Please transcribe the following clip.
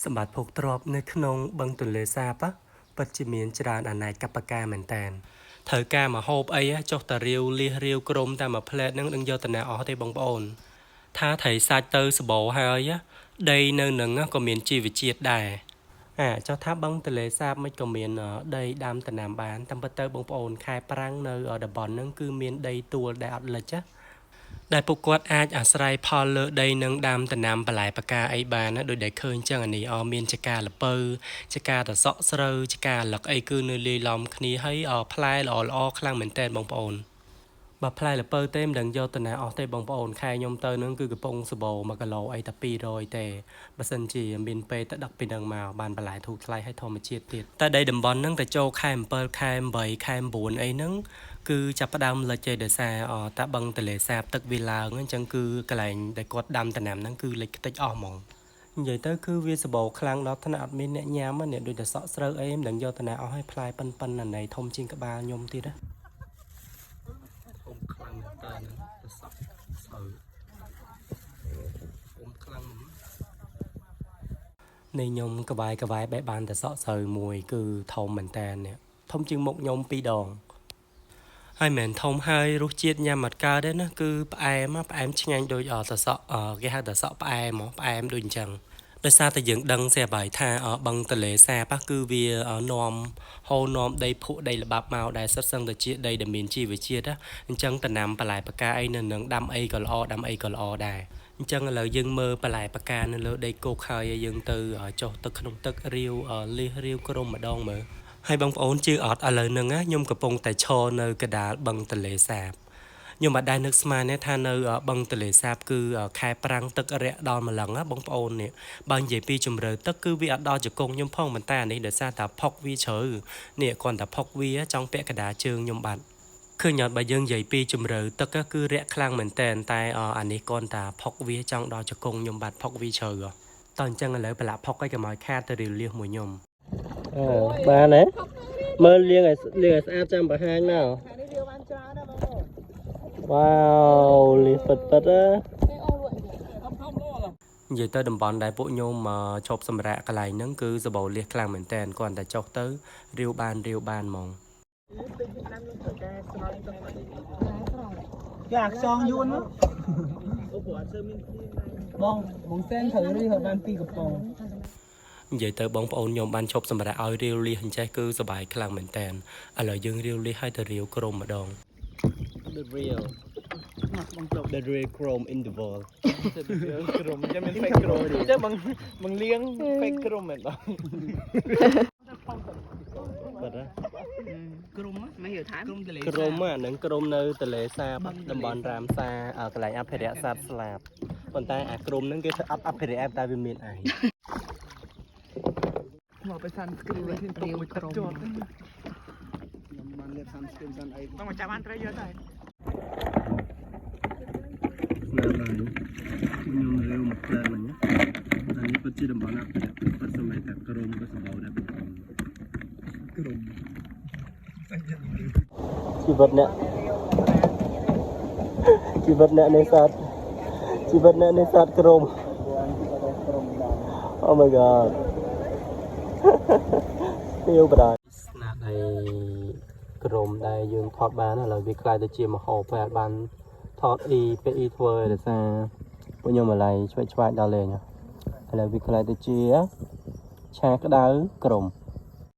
សម្បត្តិភោគទ្រព្យនៅក្នុងបឹងទន្លេសាបពិតជាមានច្រើនអាណត្តិកប្បការមែនតែនត្រូវការមកហូបអីចុះតារាវលះរាវក្រុមតែមួយផ្លែតនឹងដឹងយកទៅណាអស់ទេបងប្អូនថាត្រីសាច់ទៅសបោហើយដីនៅនឹងក៏មានជីវជាតិដែរចុះថាបឹងទន្លេសាបមិនក៏មានដីដាំដំណាំបានតាមពិតទៅបងប្អូនខែប្រាំងនៅតំបន់ហ្នឹងគឺមានដីទួលដែលអត់លិចដែលពួកគាត់អាចអាស្រ័យផលលើដីនឹងដាំដំណាំបន្លែផ្កាអីបានណាដូចដែលឃើញចឹងអានេះមានចកាល្ពៅចកាតសក់ស្រូវចកាលឹកអីគឺនៅលាយឡំគ្នាហើយផ្លែល្អខ្លាំងមែនតើបងប្អូនបើផ្លែល្ពៅទេមិនដឹងយកទៅណាអស់ទេបងប្អូនខែខ្ញុំទៅនឹងគឺកំពង់សបោ1គីឡូអីតែ200ទេបើសិនជាមានពេលទៅដឹកពីនឹងមកបានបន្លែធូរថ្លៃហើយធម្មជាតិទៀតតែដីតំបន់ហ្នឹងតែចូលខែ7ខែ8ខែ9អីហ្នឹងគឺចាប់ផ្ដើមលិចឯដោយសារតាបឹងទន្លេសាបទឹកវាឡើងអញ្ចឹងគឺកន្លែងដែលគាត់ដាំដំណាំហ្នឹងគឺលិចខ្ទេចអស់ហ្មងនិយាយទៅគឺវាសបោខ្លាំងដល់ថ្នាក់អត់មានអ្នកញ៉ាំនេះដូចតែសក់ស្រូវអីមិនដឹងយកទៅណាអស់ហើយផ្លែប៉ិនអាណៃធំជាងក្បាលខ្ញុំទៀតណាធំខ្លាំងមែនតើទៅសក់ស្រូវធំខ្លាំងនេះខ្ញុំក្បែរបែបបានតែសក់ស្រូវមួយគឺធំមែនតើនេះធំជាងមុខខ្ញុំ2ដងហើយមិនធំហើយរសជាតិញ៉ាំអត់កើតទេណាគឺផ្អែមឆ្ងាញ់ដូចសសក់គេហៅថាសក់ផ្អែមផ្អែមដូចអញ្ចឹងដោយសារតែយើងដឹងស្រាប់ហើយថាបឹងទន្លេសាបគឺវានាំហូរនាំដីភក់ដីល្បាប់មកដែលសិតសឹងតែជាដីដែលមានជីវជាតិអញ្ចឹងតំណាំបន្លែផ្កាអីនៅនឹងដាំអីក៏ល្អដាំអីក៏ល្អដែរអញ្ចឹងឥឡូវយើងមើលបន្លែផ្កានៅលើដីគោកហើយយើងទៅចុះទឹកក្នុងទឹករាវលះរាវក្រុមម្ដងមើលហើយបងប្អូនជឿអត់ឥឡូវហ្នឹងខ្ញុំកំពុងតែឈរនៅកណ្ដាលបឹងទន្លេសាបខ្ញុំមិនដែលនឹកស្មានទេថានៅបឹងទន្លេសាបគឺខែប្រាំងទឹករាក់ដល់ម្លឹងបងប្អូននេះបើនិយាយពីជម្រៅទឹកគឺវាអត់ដល់ជង្គង់ខ្ញុំផងប៉ុន្តែអានេះដោយសារតែផុកវាជ្រៅនេះគ្រាន់តែផុកវាចង់ពាក់កណ្ដាលជើងខ្ញុំបាត់ឃើញអត់បើយើងនិយាយពីជម្រៅទឹកគឺរាក់ខ្លាំងមែនតែអានេះគ្រាន់តែផុកវាចង់ដល់ជង្គង់ខ្ញុំបាត់ផុកវាជ្រៅតោះអញ្ចឹងឥឡូវប្រឡាក់ផុកឲ្យកុំឲ្យខាតទៅរៀលលះមួយខ្ញុំបានទេមើលលាងឲ្យស្អាតចាំបង្ហាញមកវ៉ាវលាងពិតណានិយាយទៅតំបន់ដែលពួកខ្ញុំឈប់សម្រាកកន្លែងហ្នឹងគឺសបោលាសខ្លាំងមែនតើគ្រាន់តែចុះទៅរាវបានហ្មងយ៉ាខ្សងយួនបងសែនត្រូវរីហើយបាន2កំប៉ុងនិយាយទៅបងប្អូនខ្ញុំបានឈប់សម្រាប់ឲ្យរាវលះអញ្ចេះគឺសប្បាយខ្លាំងមែនតើឥឡូវយើងរាវលះឲ្យទៅរាវក្រុមម្ដង The real The real chrome in the world ក្រុមចាំមាន fake ក្រុមចាំបងលៀង fake ក្រុមមែនបងបាត់ហ៎ក្រុមមិនhiểuថាក្រុមទន្លេក្រុមហ្នឹងក្រុមនៅទន្លេសាបតំបន់រាមសាកន្លែងអភិរក្សសត្វស្លាបប៉ុន្តែអាក្រុមហ្នឹងគេធ្វើអភិរក្សតែវាមានឯងមកไปសាន់ស្គ្រីននេះទៅមួយក្រុមខ្ញុំបានលេបសាន់ស្គ្រីនសាន់អីต้องមកចាប់បានត្រីយកទៅស្នាដៃខ្ញុំរាវមកផ្លែមិញណាអានេះពិតជាតំបន់អភិរក្សពិតសម័យតែក្រុមក៏សម្បូរដែរបងប្អូនក្រុមជីវិតអ្នកនេសាទក្រុម Oh my god tiêuបដាស្នាដៃក្រុមដែលយើងថតបានឥឡូវវាខ្លាយទៅជាមហោបហើយបានថតពេលធ្វើដោយសារពួកខ្ញុំឥឡូវឆ្វេងដល់លេងឥឡូវវាខ្លាយទៅជាឆាក្តៅក្រុម